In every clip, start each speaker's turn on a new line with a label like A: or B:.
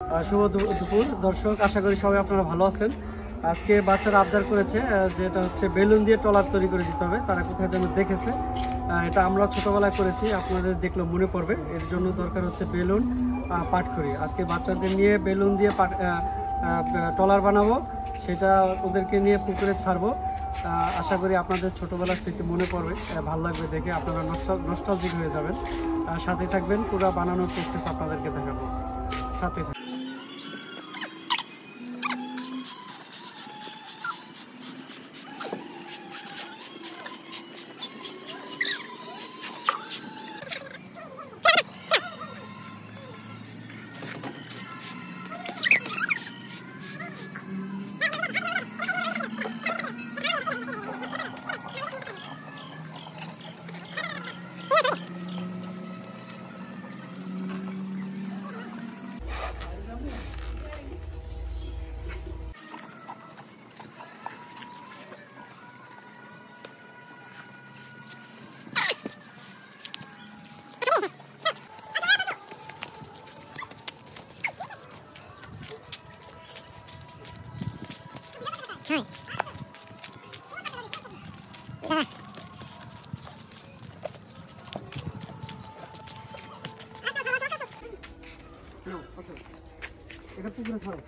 A: শুভ দুপুর দর্শক, আশা করি সবাই আপনারা ভালো আছেন। আজকে বাচ্চারা আবদার করেছে যেটা হচ্ছে বেলুন দিয়ে ট্রলার তৈরি করে দিতে হবে। তারা কোথায় যেন দেখেছে, এটা আমরা ছোটোবেলায় করেছি, আপনাদের দেখলে মনে পড়বে। এর জন্য দরকার হচ্ছে বেলুন, পাটখড়ি। আজকে বাচ্চাদের নিয়ে বেলুন দিয়ে ট্রলার বানাবো, সেটা ওদেরকে নিয়ে পুকুরে ছাড়বো। আশা করি আপনাদের ছোটোবেলার স্মৃতি মনে পড়বে, ভালো লাগবে দেখে, আপনারা নস্টালজিক হয়ে যাবেন। সাথে থাকবেন, পুরো বানানোর প্রসেস আপনাদেরকে দেখাবো, সাথে থাকবেন। এটা পুকুরে ছাড়ো,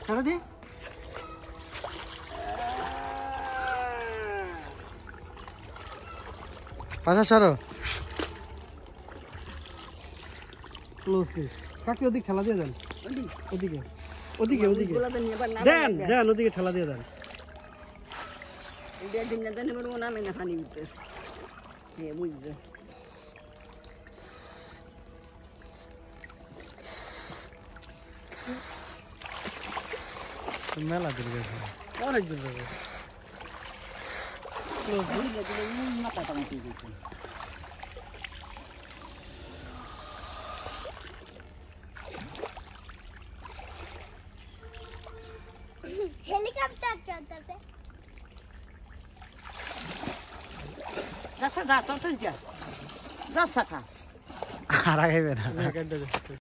A: ছাড়া দি। পাশা ছাড়ো, ক্লোজ প্লিজ। কাকে ওদিকে ঠেলা দিয়ে দেন, ওদিকে ওদিকে ওদিকে দেন দেন, ওদিকে ঠেলা দিয়ে দেন। মেলা দূর গেছে, অনেক দূর যাবে।
B: হেলিকপ্টার চলতেছে,
C: যা যা যা যা যা যা
A: আর আগে বেরা।